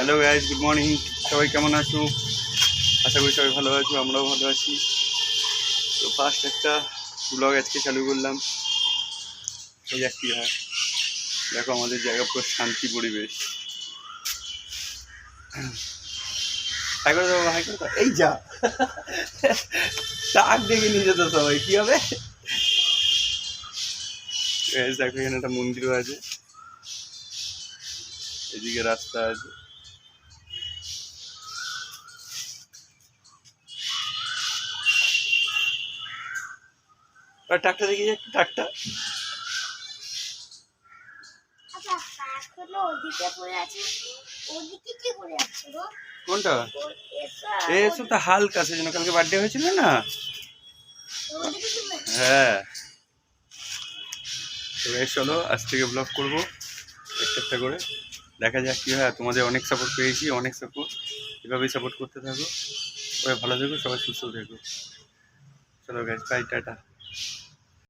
Hello guys, good morning. সবাই কেমন আছো? আশা করি সবাই ভালো আছো, আমরাও ভালো আছি। তো ফার্স্ট একটা ব্লগ আজকে চালু করলাম। এই একটি হয়, দেখো আমাদের জায়গা পুরো শান্তি পরিবেশ। হাই করে দেবো, হাই করে দাও। এই যা টাক দেখে নিয়ে যেত সবাই, কি হবে? দেখো এখানে একটা মন্দিরও আছে, এদিকে রাস্তা আছে। আর টাকটা দেখি, টাকটা কোনটা? এসব তো হালকা, সেজন্য কালকে বার্থডে হয়েছিল না। হ্যাঁ, তো চলো আজ থেকে ব্লগ করবো একটা করে, দেখা যাক কী হয়। তোমাদের অনেক সাপোর্ট পেয়েছি, অনেক সাপোর্ট, এভাবেই সাপোর্ট করতে থাকো। সবাই ভালো থেকো, সবাই সুস্থ থেকো। চলো গাইস, বাই, টাটা।